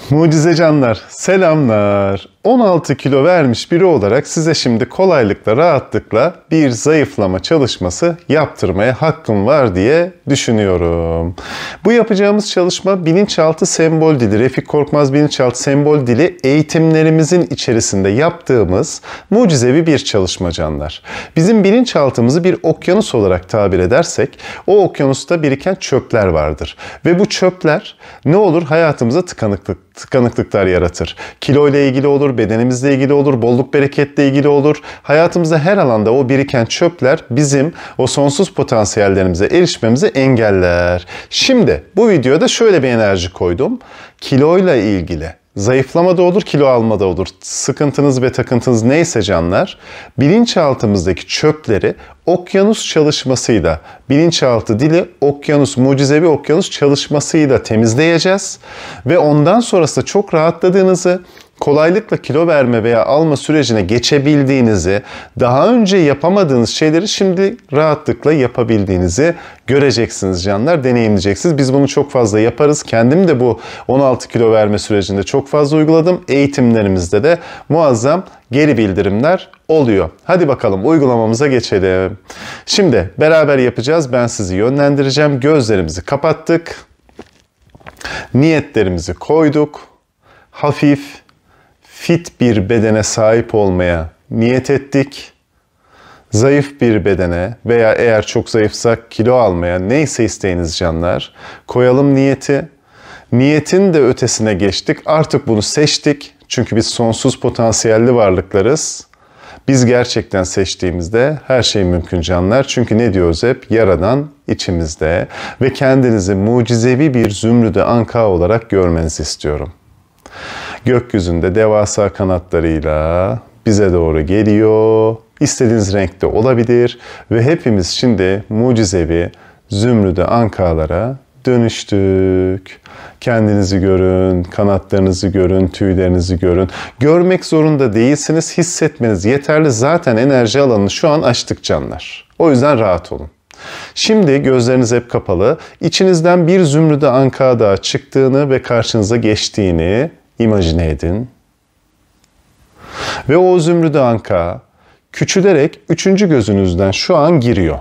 Mucize canlar, selamlar. 16 kilo vermiş biri olarak size şimdi kolaylıkla, rahatlıkla bir zayıflama çalışması yaptırmaya hakkım var diye düşünüyorum. Bu yapacağımız çalışma bilinçaltı sembol dili, Refik Korkmaz bilinçaltı sembol dili eğitimlerimizin içerisinde yaptığımız mucizevi bir çalışma canlar. Bizim bilinçaltımızı bir okyanus olarak tabir edersek, o okyanusta biriken çöpler vardır. Ve bu çöpler ne olur? Hayatımıza tıkanıklıklar yaratır. Kilo ile ilgili olur, bedenimizle ilgili olur, bolluk bereketle ilgili olur. Hayatımızda her alanda o biriken çöpler bizim o sonsuz potansiyellerimize erişmemizi engeller. Şimdi bu videoda şöyle bir enerji koydum. Kiloyla ilgili. Zayıflama da olur, kilo alma da olur. Sıkıntınız ve takıntınız neyse canlar, bilinçaltımızdaki çöpleri okyanus çalışmasıyla, bilinçaltı dili okyanus, mucizevi okyanus çalışmasıyla temizleyeceğiz. Ve ondan sonrasında çok rahatladığınızı, kolaylıkla kilo verme veya alma sürecine geçebildiğinizi, daha önce yapamadığınız şeyleri şimdi rahatlıkla yapabildiğinizi göreceksiniz canlar, deneyimleyeceksiniz. Biz bunu çok fazla yaparız. Kendim de bu 16 kilo verme sürecinde çok fazla uyguladım. Eğitimlerimizde de muazzam geri bildirimler oluyor. Hadi bakalım uygulamamıza geçelim. Şimdi beraber yapacağız. Ben sizi yönlendireceğim. Gözlerimizi kapattık. Niyetlerimizi koyduk. Hafif, fit bir bedene sahip olmaya niyet ettik. Zayıf bir bedene veya eğer çok zayıfsak kilo almaya, neyse isteğiniz canlar, koyalım niyeti. Niyetin de ötesine geçtik. Artık bunu seçtik. Çünkü biz sonsuz potansiyelli varlıklarız. Biz gerçekten seçtiğimizde her şey mümkün canlar. Çünkü ne diyoruz hep? Yaradan içimizde ve kendinizi mucizevi bir zümrüde anka olarak görmenizi istiyorum. Gökyüzünde devasa kanatlarıyla bize doğru geliyor. İstediğiniz renkte olabilir ve hepimiz şimdi mucizevi zümrüde ankalara dönüştük. Kendinizi görün, kanatlarınızı görün, tüylerinizi görün. Görmek zorunda değilsiniz, hissetmeniz yeterli. Zaten enerji alanını şu an açtık canlar. O yüzden rahat olun. Şimdi gözleriniz hep kapalı. İçinizden bir zümrüde anka daha çıktığını ve karşınıza geçtiğini imajine edin. Ve o zümrüde anka küçülerek 3. gözünüzden şu an giriyor.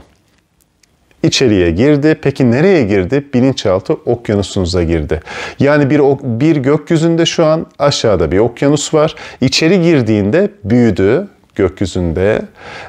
İçeriye girdi. Peki nereye girdi? Bilinçaltı okyanusunuza girdi. Yani bir gökyüzünde şu an aşağıda bir okyanus var. İçeri girdiğinde büyüdü gökyüzünde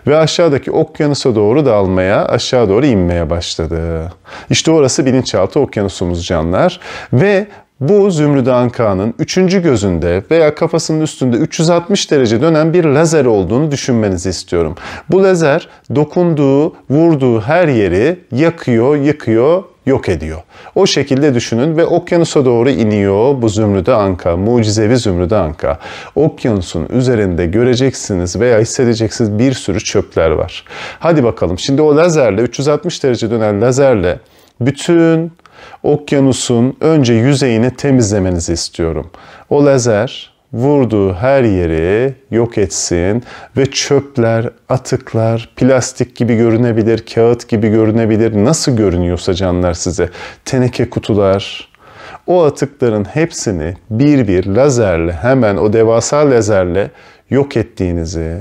ve aşağıdaki okyanusa doğru dağılmaya, aşağı doğru inmeye başladı. İşte orası bilinçaltı okyanusumuz canlar ve bu zümrüde ankanın 3. gözünde veya kafasının üstünde 360 derece dönen bir lazer olduğunu düşünmenizi istiyorum. Bu lazer dokunduğu, vurduğu her yeri yakıyor, yıkıyor, yok ediyor. O şekilde düşünün ve okyanusa doğru iniyor bu zümrüde anka, mucizevi zümrüde anka. Okyanusun üzerinde göreceksiniz veya hissedeceksiniz bir sürü çöpler var. Hadi bakalım şimdi o lazerle, 360 derece dönen lazerle bütün okyanusun önce yüzeyini temizlemenizi istiyorum. O lazer vurduğu her yeri yok etsin ve çöpler, atıklar, plastik gibi görünebilir, kağıt gibi görünebilir. Nasıl görünüyorsa canlar size, teneke kutular, o atıkların hepsini bir bir lazerle, hemen o devasa lazerle yok ettiğinizi,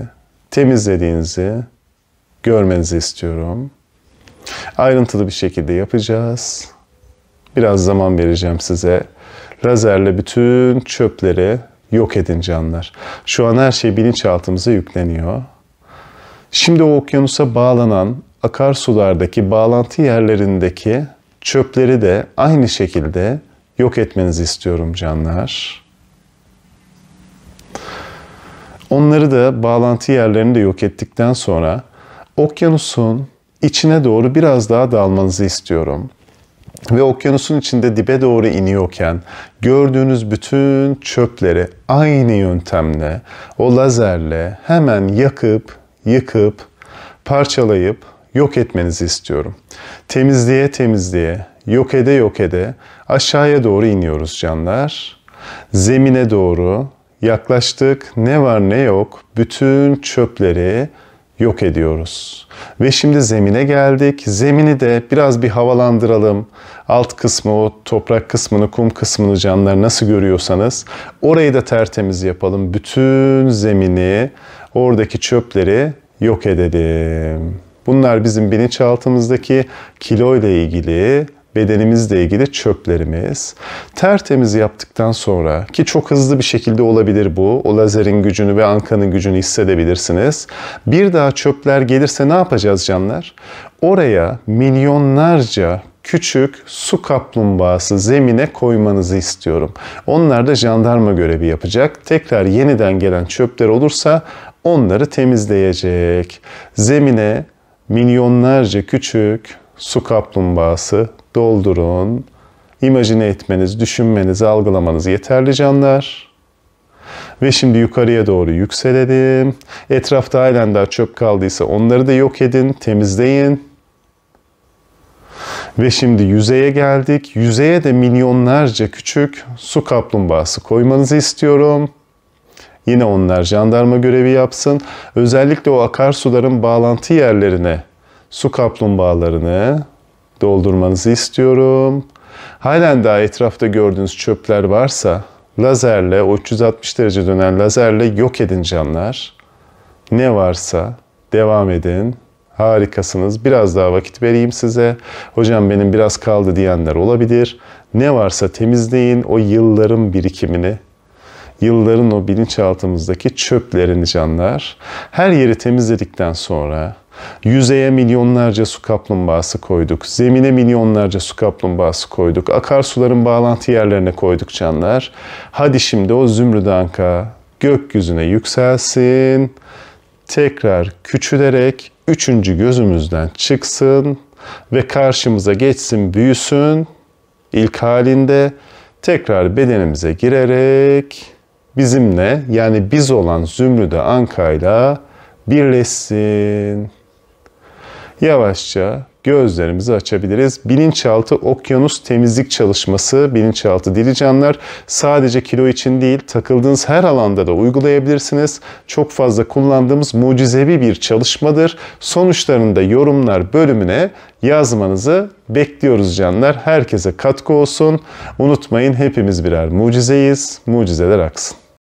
temizlediğinizi görmenizi istiyorum. Ayrıntılı bir şekilde yapacağız. Biraz zaman vereceğim size. Lazerle bütün çöpleri yok edin canlar. Şu an her şey bilinçaltımıza yükleniyor. Şimdi o okyanusa bağlanan akarsulardaki bağlantı yerlerindeki çöpleri de aynı şekilde yok etmenizi istiyorum canlar. Onları da bağlantı yerlerini de yok ettikten sonra okyanusun içine doğru biraz daha dalmanızı istiyorum. Ve okyanusun içinde dibe doğru iniyorken gördüğünüz bütün çöpleri aynı yöntemle, o lazerle hemen yakıp, yıkıp, parçalayıp yok etmenizi istiyorum. Temizliğe temizliğe, yok ede yok ede aşağıya doğru iniyoruz canlar. Zemine doğru yaklaştık. Ne var ne yok bütün çöpleri yok ediyoruz. Ve şimdi zemine geldik. Zemini de biraz bir havalandıralım. Alt kısmı, o toprak kısmını, kum kısmını canlar nasıl görüyorsanız orayı da tertemiz yapalım. Bütün zemini, oradaki çöpleri yok edelim. Bunlar bizim bilinçaltımızdaki kilo ile ilgili, bedenimizle ilgili çöplerimiz. Tertemiz yaptıktan sonra, ki çok hızlı bir şekilde olabilir bu, o lazerin gücünü ve ankanın gücünü hissedebilirsiniz. Bir daha çöpler gelirse ne yapacağız canlar? Oraya milyonlarca küçük su kaplumbağası zemine koymanızı istiyorum. Onlar da jandarma görevi yapacak. Tekrar yeniden gelen çöpler olursa onları temizleyecek. Zemine milyonlarca küçük su kaplumbağası doldurun. İmajine etmeniz, düşünmeniz, algılamanız yeterli canlar. Ve şimdi yukarıya doğru yükselelim. Etrafta halen daha çöp kaldıysa onları da yok edin, temizleyin. Ve şimdi yüzeye geldik. Yüzeye de milyonlarca küçük su kaplumbağası koymanızı istiyorum. Yine onlar jandarma görevi yapsın. Özellikle o akarsuların bağlantı yerlerine su kaplumbağalarını doldurmanızı istiyorum. Halen daha etrafta gördüğünüz çöpler varsa lazerle, o 360 derece dönen lazerle yok edin canlar. Ne varsa devam edin. Harikasınız. Biraz daha vakit vereyim size. Hocam benim biraz kaldı diyenler olabilir. Ne varsa temizleyin o yılların birikimini. Yılların o bilinçaltımızdaki çöplerini canlar. Her yeri temizledikten sonra yüzeye milyonlarca su kaplumbağası koyduk. Zemine milyonlarca su kaplumbağası koyduk. Akarsuların bağlantı yerlerine koyduk canlar. Hadi şimdi o zümrüt anka gökyüzüne yükselsin. Tekrar küçülerek üçüncü gözümüzden çıksın ve karşımıza geçsin, büyüsün. İlk halinde tekrar bedenimize girerek bizimle, yani biz olan zümrüt ankayla birleşsin. Yavaşça gözlerimizi açabiliriz. Bilinçaltı okyanus temizlik çalışması, bilinçaltı diri canlar, sadece kilo için değil, takıldığınız her alanda da uygulayabilirsiniz. Çok fazla kullandığımız mucizevi bir çalışmadır. Sonuçlarını da yorumlar bölümüne yazmanızı bekliyoruz canlar. Herkese katkı olsun. Unutmayın, hepimiz birer mucizeyiz. Mucizeler aksın.